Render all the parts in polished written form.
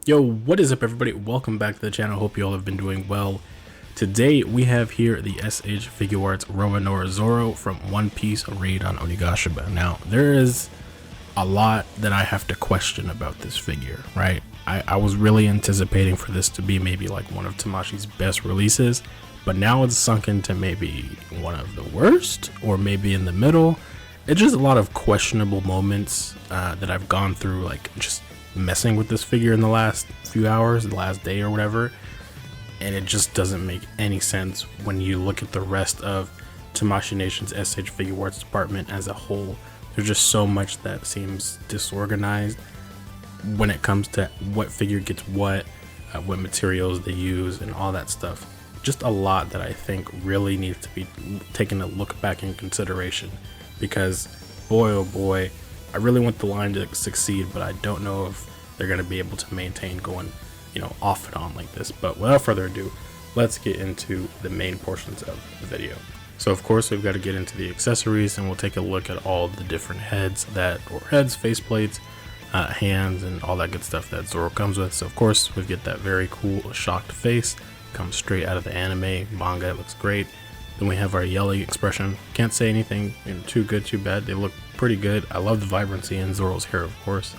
Yo, what is up everybody? Welcome back to the channel. Hope you all have been doing well. Today we have here the SH Figuarts Roronoa Zoro from One Piece Raid on Onigashima. Now, there is a lot that I have to question about this figure, right? I was really anticipating for this to be maybe like one of Tamashii's best releases, but now it's sunk into maybe one of the worst, or maybe in the middle. It's just a lot of questionable moments that I've gone through, like just messing with this figure in the last few hours, the last day or whatever, and it just doesn't make any sense when you look at the rest of Tamashii Nations SH Figuarts department as a whole. There's just so much that seems disorganized when it comes to what figure gets what materials they use and all that stuff. Just a lot that I think really needs to be taken a look back in consideration, because boy oh boy, I really want the line to succeed, but I don't know if they're going to be able to maintain going, off and on like this. But without further ado, let's get into the main portions of the video. So of course we've got to get into the accessories, and we'll take a look at all the different heads, faceplates, hands, and all that good stuff that Zoro comes with. So of course we get that very cool shocked face, comes straight out of the anime manga. It looks great. Then we have our yelling expression. Can't say anything too good, too bad. They look pretty good. I love the vibrancy in Zoro's hair, of course.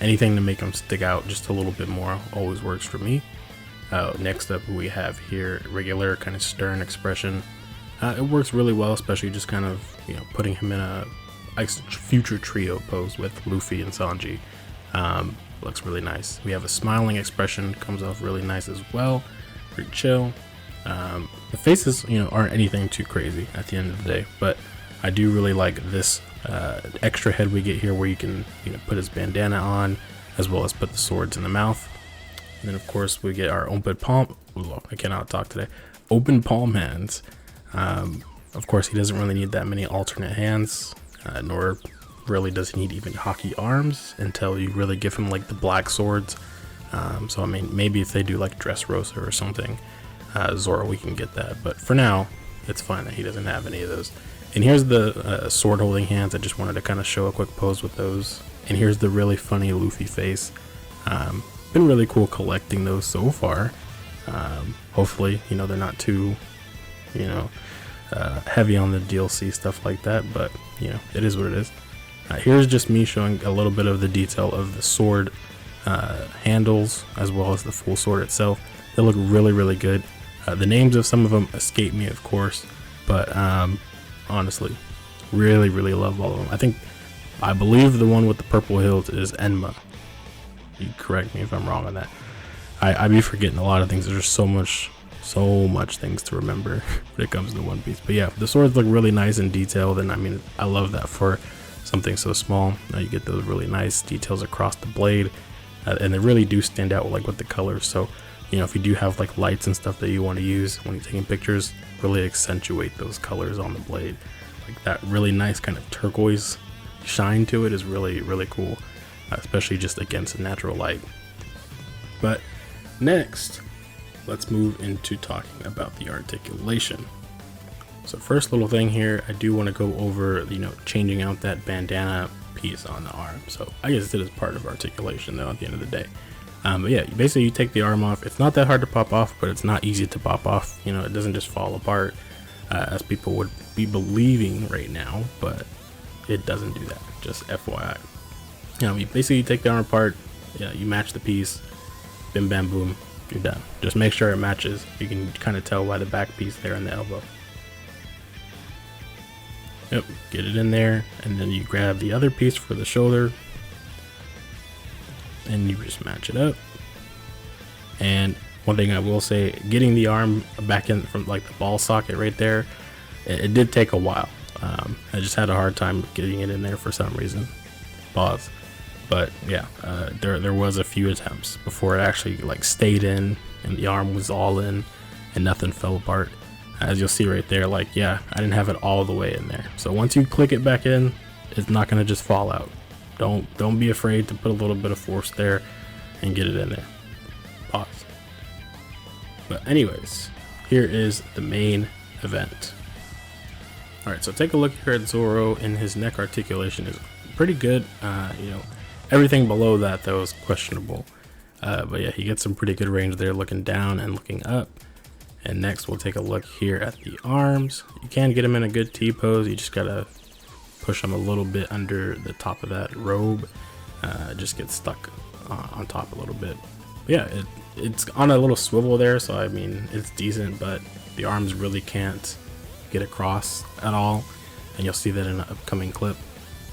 Anything to make him stick out just a little bit more always works for me. Next up we have here regular kind of stern expression. It works really well, especially just kind of putting him in a future trio pose with Luffy and Sanji. Looks really nice. We have a smiling expression, comes off really nice as well. Pretty chill. The faces, aren't anything too crazy at the end of the day, but I do really like this extra head we get here, where you can put his bandana on, as well as put the swords in the mouth. And then of course we get our open palm. Ooh, I cannot talk today. Open palm hands. Of course he doesn't really need that many alternate hands, nor really does he need even hockey arms until you really give him like the black swords. So I mean, maybe if they do like Dressrosa or something, Zoro, we can get that, but for now it's fine that he doesn't have any of those. And here's the sword holding hands. I just wanted to kind of show a quick pose with those. And here's the really funny Luffy face. Been really cool collecting those so far. Hopefully they're not too heavy on the DLC stuff like that, but it is what it is. Here's just me showing a little bit of the detail of the sword handles, as well as the full sword itself. They look really good. The names of some of them escape me, of course, but honestly, really love all of them. I believe the one with the purple hilt is Enma. You correct me if I'm wrong on that. I be forgetting a lot of things. There's so much things to remember when it comes to One Piece. But yeah, the swords look really nice and detailed, and I mean, I love that for something so small. You get those really nice details across the blade, and they really do stand out with the colors. So if you do have like lights and stuff that you want to use when you're taking pictures, really accentuate those colors on the blade. Like that really nice kind of turquoise shine to it is really cool, especially just against natural light. But next, let's move into talking about the articulation. So first little thing here, I do want to go over changing out that bandana piece on the arm. So I guess it is part of articulation though at the end of the day. But yeah, basically you take the arm off. It's not that hard to pop off, but it's not easy to pop off. It doesn't just fall apart as people would be believing right now, but it doesn't do that. Just FYI. You basically take the arm apart. You match the piece. Bim bam boom, you're done. Just make sure it matches. You can kind of tell by the back piece there in the elbow. Yep, get it in there, and then you grab the other piece for the shoulder, and you just match it up. And one thing I will say, getting the arm back in from like the ball socket right there, it did take a while. I just had a hard time getting it in there for some reason. Pause. But yeah, there was a few attempts before it actually stayed in and the arm was all in and nothing fell apart. As you'll see right there, I didn't have it all the way in there. So once you click it back in, it's not gonna just fall out. Don't be afraid to put a little bit of force there and get it in there. Pause. But anyways, here is the main event. Alright, so take a look here at Zoro, and his neck articulation is pretty good. Everything below that though is questionable. But yeah, he gets some pretty good range there, looking down and looking up. And next we'll take a look here at the arms. You can get him in a good T-pose. You just gotta push him a little bit under the top of that robe. Just gets stuck on top a little bit. But yeah, it's on a little swivel there, so I mean, it's decent, but the arms really can't get across at all. And you'll see that in an upcoming clip.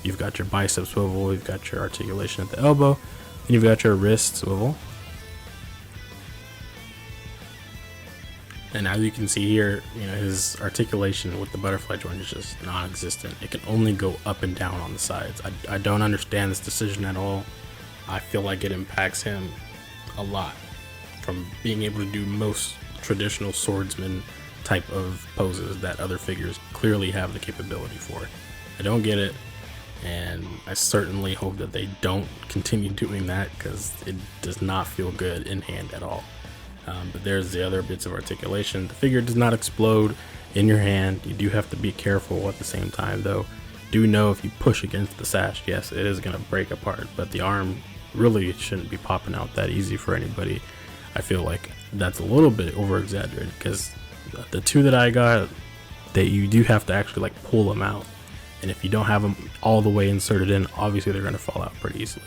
You've got your bicep swivel, you've got your articulation at the elbow, and you've got your wrist swivel. And as you can see here, you know, his articulation with the butterfly joint is just non-existent. It can only go up and down on the sides. I don't understand this decision at all. I feel like it impacts him a lot from being able to do most traditional swordsman type of poses that other figures clearly have the capability for. I don't get it, and I certainly hope that they don't continue doing that, because it does not feel good in hand at all. But there's the other bits of articulation. The figure does not explode in your hand. You do have to be careful at the same time, though. Do know if you push against the sash, yes, it is going to break apart, but the arm really shouldn't be popping out that easy for anybody. I feel like that's a little bit over exaggerated, because the two that I got, that you do have to actually like pull them out, and if you don't have them all the way inserted in, obviously they're going to fall out pretty easily.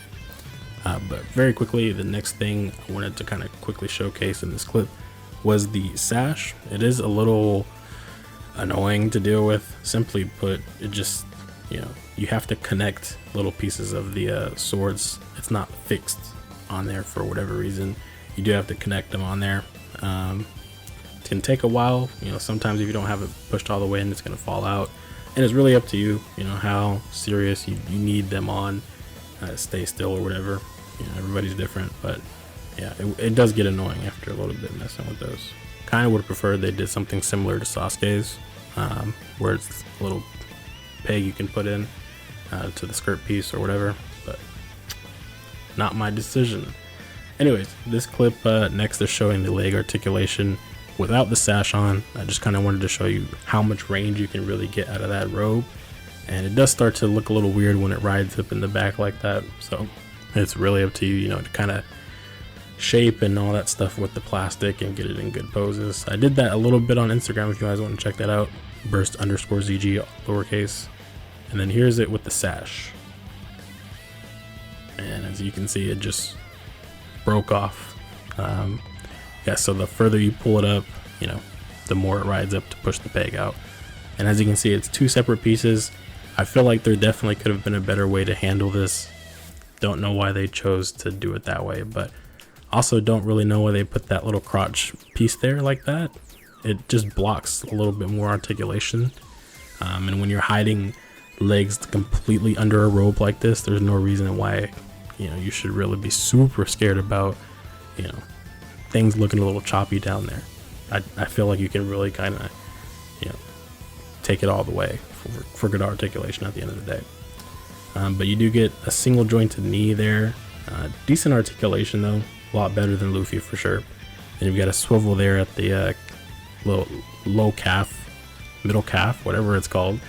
But very quickly, the next thing I wanted to kind of quickly showcase in this clip was the sash. It is a little annoying to deal with. Simply put, it just, you know, you have to connect little pieces of the swords. It's not fixed on there for whatever reason. You do have to connect them on there. It can take a while. You know, sometimes if you don't have it pushed all the way in, it's going to fall out. And it's really up to you, you know, how serious you need them on. Stay still or whatever. You know, everybody's different, but yeah, it does get annoying after a little bit messing with those. Kind of would have preferred they did something similar to Sasuke's, where it's a little peg you can put in to the skirt piece or whatever, but not my decision. Anyways, this clip next is showing the leg articulation without the sash on. I just kind of wanted to show you how much range you can really get out of that robe, and it does start to look a little weird when it rides up in the back like that, so it's really up to you, you know, to kind of shape and all that stuff with the plastic and get it in good poses. I did that a little bit on Instagram if you guys want to check that out. burst_zg lowercase. And then here's it with the sash. And as you can see, it just broke off. Yeah, so the further you pull it up, you know, the more it rides up to push the peg out. And as you can see, it's two separate pieces. I feel like there definitely could have been a better way to handle this. Don't know why they chose to do it that way, but also don't really know why they put that little crotch piece there like that. It just blocks a little bit more articulation, and when you're hiding legs completely under a robe like this, there's no reason why, you know, you should really be super scared about, you know, things looking a little choppy down there. I feel like you can really kind of, you know, take it all the way for good articulation at the end of the day. But you do get a single jointed knee there. Decent articulation though, a lot better than Luffy for sure. And you've got a swivel there at the low calf, middle calf, whatever it's called.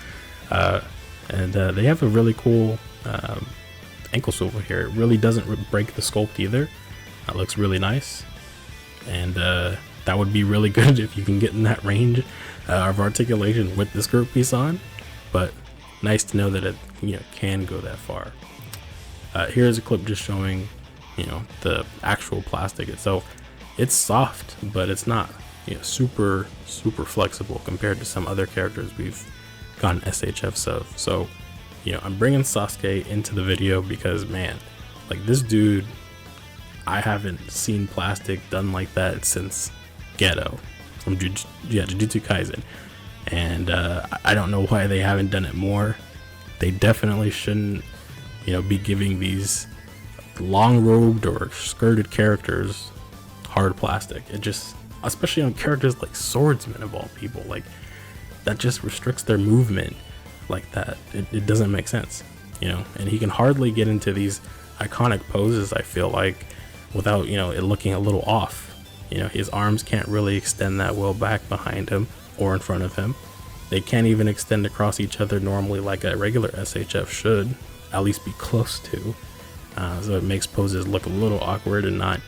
And they have a really cool ankle swivel here. It really doesn't break the sculpt either. It looks really nice. And that would be really good if you can get in that range of articulation with the skirt piece on. But nice to know that it, you know, can go that far. Here's a clip just showing, you know, the actual plastic itself. It's soft, but it's not, you know, super flexible compared to some other characters we've gotten SHFs of. So, you know, I'm bringing Sasuke into the video because, man, like this dude, I haven't seen plastic done like that since Geto from Jujutsu Kaisen. And I don't know why they haven't done it more. They definitely shouldn't, you know, be giving these long-robed or skirted characters hard plastic. It just, especially on characters like Swordsman of all people, like that just restricts their movement like that. It doesn't make sense, you know. And he can hardly get into these iconic poses, I feel like, without, you know, it looking a little off. You know, his arms can't really extend that well back behind him or in front of him. They can't even extend across each other normally like a regular SHF should, at least be close to. So it makes poses look a little awkward and not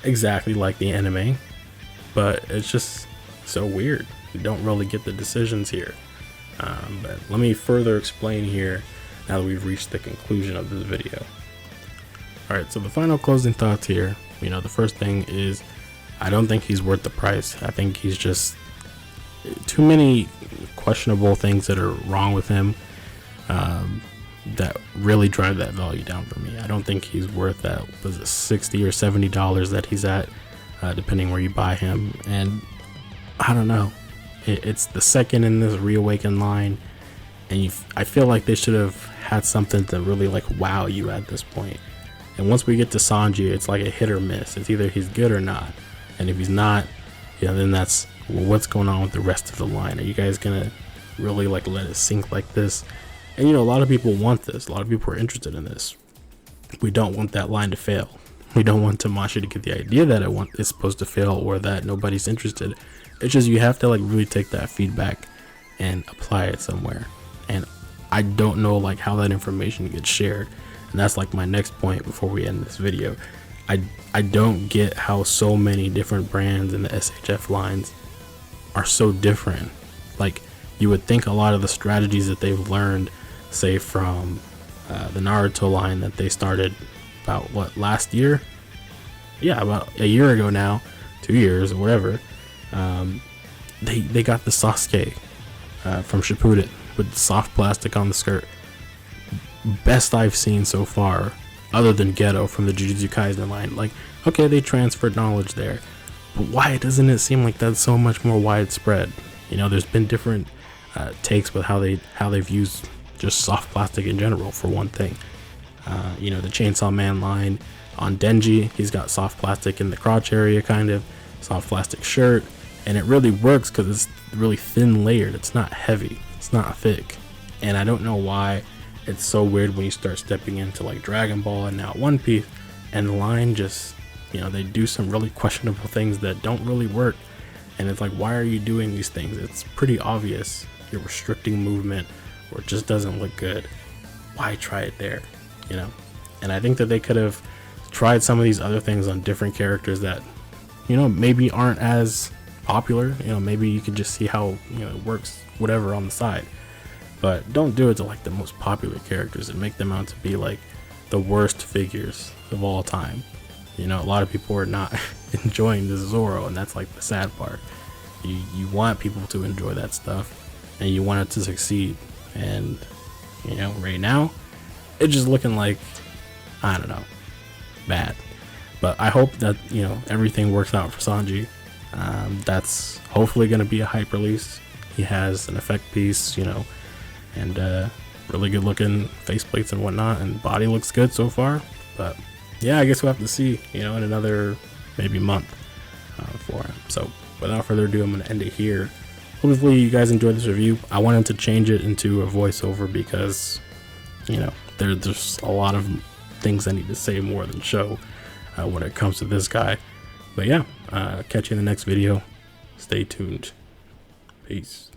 exactly like the anime, but it's just so weird. You don't really get the decisions here. But let me further explain here now that we've reached the conclusion of this video. Alright, so the final closing thoughts here. The first thing is, I don't think he's worth the price. I think he's just too many questionable things that are wrong with him that really drive that value down for me. I don't think he's worth that, was it $60 or $70 that he's at, depending where you buy him. And I don't know, it's the second in this reawaken line, and I feel like they should have had something to really like wow you at this point. And once we get to Sanji, it's like a hit or miss. It's either he's good or not, and if he's not, then that's, well, what's going on with the rest of the line? Are you guys gonna really like let it sink like this? And a lot of people want this. A lot of people are interested in this. We don't want that line to fail. We don't want Tamashii to get the idea that it's supposed to fail, or that nobody's interested. It's just, you have to like really take that feedback and apply it somewhere. And I don't know like how that information gets shared. And that's like my next point before we end this video. I don't get how so many different brands in the SHF lines are so different. Like, you would think a lot of the strategies that they've learned, say from the Naruto line that they started about last year? Yeah, about a year ago now, 2 years or whatever. They got the Sasuke from Shippuden with soft plastic on the skirt. Best I've seen so far, other than Geto from the Jujutsu Kaisen line. Like, okay, they transferred knowledge there, but why doesn't it seem like that's so much more widespread? There's been different takes with how they've used just soft plastic in general, for one thing. The Chainsaw Man line on Denji, he's got soft plastic in the crotch area, kind of soft plastic shirt, and it really works because it's really thin layered. It's not heavy, it's not thick. And I don't know why it's so weird when you start stepping into like Dragon Ball and now One Piece, and the line just, they do some really questionable things that don't really work. And it's like, why are you doing these things? It's pretty obvious you're restricting movement, or it just doesn't look good. Why try it there? And I think that they could have tried some of these other things on different characters that, maybe aren't as popular. Maybe you could just see how, it works, whatever, on the side. But don't do it to like the most popular characters and make them out to be like the worst figures of all time. A lot of people are not enjoying this Zoro, and that's like the sad part. You want people to enjoy that stuff, and you want it to succeed. And right now it's just looking like, I don't know, bad. But I hope that everything works out for Sanji. That's hopefully going to be a hype release. He has an effect piece, and really good looking faceplates and whatnot, and body looks good so far. But yeah, I guess we'll have to see, in another maybe month for him. So without further ado, I'm going to end it here. Hopefully you guys enjoyed this review. I wanted to change it into a voiceover because, there's a lot of things I need to say more than show when it comes to this guy. But yeah, catch you in the next video. Stay tuned. Peace.